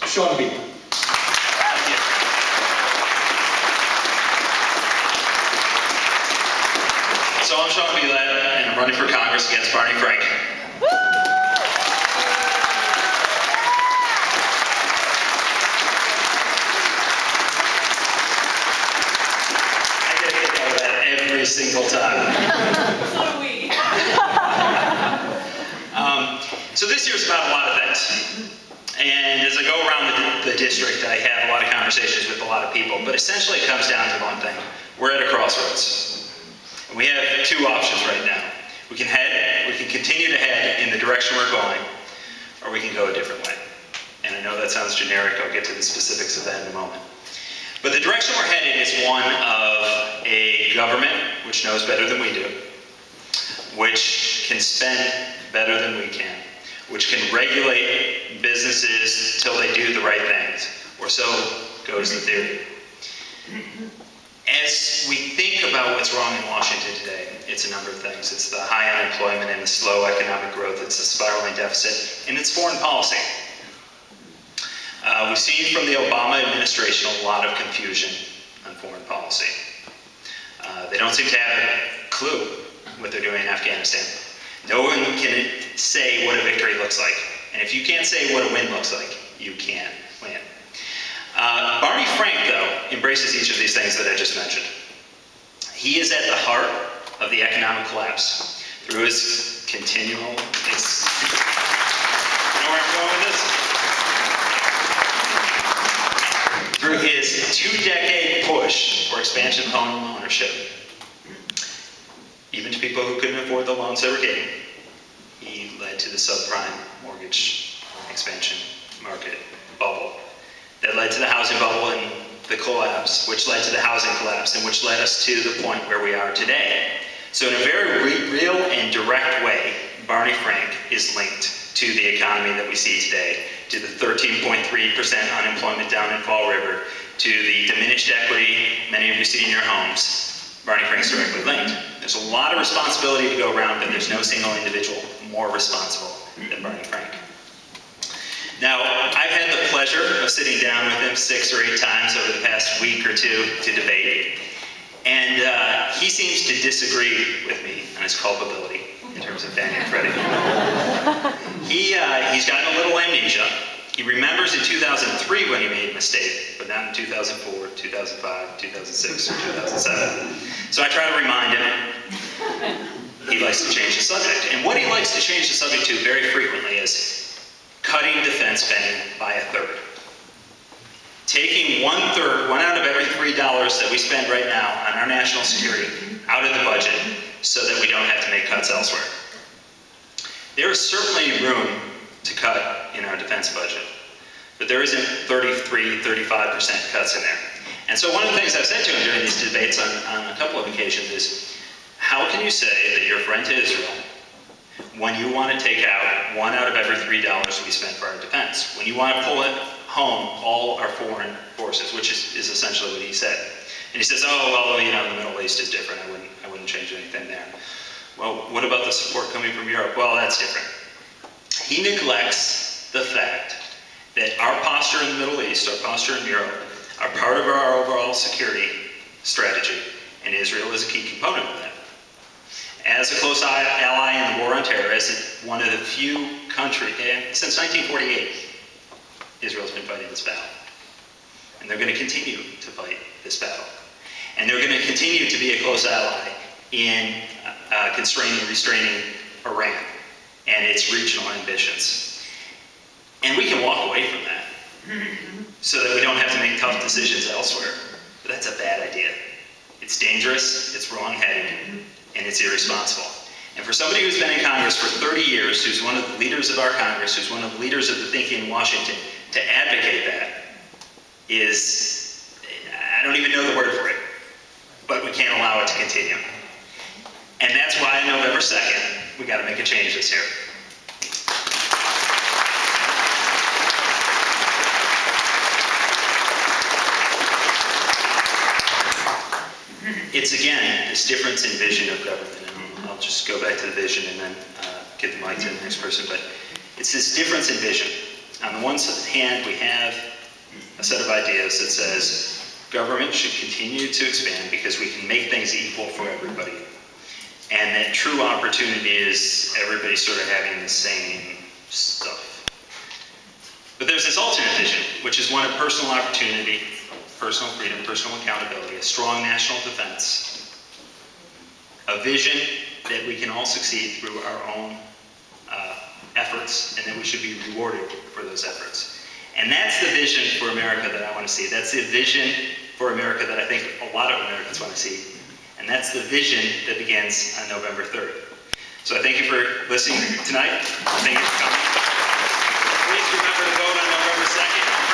Sean B. So I'm Sean Bielat, and I'm running for Congress against Barney Frank. I get a kick out of that every single time. So do we. So this year's about a lot of things. And as I go around the district, I have a lot of conversations with a lot of people, but essentially it comes down to one thing. We're at a crossroads. And we have two options right now. We can continue to head in the direction we're going, or we can go a different way. And I know that sounds generic, I'll get to the specifics of that in a moment. But the direction we're headed is one of a government which knows better than we do, which can spend better than we can, which can regulate businesses till they do the right things, or so goes the theory. As we think about what's wrong in Washington today, it's a number of things. It's the high unemployment and the slow economic growth, it's the spiraling deficit, and it's foreign policy. We've seen from the Obama administration a lot of confusion on foreign policy. They don't seem to have a clue what they're doing in Afghanistan. No one can say what a victory looks like. And if you can't say what a win looks like, you can't win. Barney Frank, though, embraces each of these things that I just mentioned. He is at the heart of the economic collapse through his continual, you know where I'm going with this? Through his two-decade push for expansion of home ownership, even to people who couldn't afford the loans they were getting, he led to the subprime mortgage expansion market bubble that led to the housing bubble and the collapse, which led to the housing collapse, and which led us to the point where we are today. So in a very real and direct way, Barney Frank is linked to the economy that we see today, to the 13.3% unemployment down in Fall River, to the diminished equity many of you see in your homes. Barney Frank's directly linked. There's a lot of responsibility to go around, but there's no single individual more responsible than Barney Frank. Now, I've had the pleasure of sitting down with him 6 or 8 times over the past week or two to debate, and he seems to disagree with me on his culpability in terms of Fannie and Freddie. He's gotten a little amnesia. He remembers in 2003 when he made a mistake, but not in 2004, 2005, 2006, or 2007. So I try to remind him. He likes to change the subject. And what he likes to change the subject to very frequently is cutting defense spending by 1/3. Taking 1/3, one out of every $3 that we spend right now on our national security out of the budget so that we don't have to make cuts elsewhere. There is certainly room to cut in our defense budget, but there isn't 33, 35% cuts in there. And so one of the things I've said to him during these debates on a couple of occasions is, how can you say that you're a friend to Israel when you want to take out 1 out of every $3 we spend for our defense? When you want to pull home all our foreign forces, which is essentially what he said. And he says, oh, well, you know, the Middle East is different. I wouldn't change anything there. Well, what about the support coming from Europe? Well, that's different. He neglects the fact that our posture in the Middle East, our posture in Europe, are part of our overall security strategy, and Israel is a key component of that. As a close ally in the war on terror, as one of the few countries, since 1948, Israel's been fighting this battle. And they're going to continue to fight this battle. And they're going to continue to be a close ally in constraining and restraining Iran and its regional ambitions. And we can walk away from that so that we don't have to make tough decisions elsewhere. But that's a bad idea. It's dangerous, it's wrong-headed, and it's irresponsible. And for somebody who's been in Congress for 30 years, who's one of the leaders of our Congress, who's one of the leaders of the thinking in Washington, to advocate that is, I don't even know the word for it, but we can't allow it to continue. And that's why on November 2nd, we got to make a change this year. It's again, this difference in vision of government, and I'll I'll just go back to the vision and then give the mic to the next person. But it's this difference in vision. On the one hand, we have a set of ideas that says government should continue to expand because we can make things equal for everybody. And that true opportunity is everybody sort of having the same stuff. But there's this alternate vision, which is one of personal opportunity, personal freedom, personal accountability, a strong national defense, a vision that we can all succeed through our own efforts, and that we should be rewarded for those efforts. And that's the vision for America that I want to see. That's the vision for America that I think a lot of Americans want to see. And that's the vision that begins on November 3rd. So I thank you for listening tonight. Thank you for coming. Please remember to vote on November 2nd.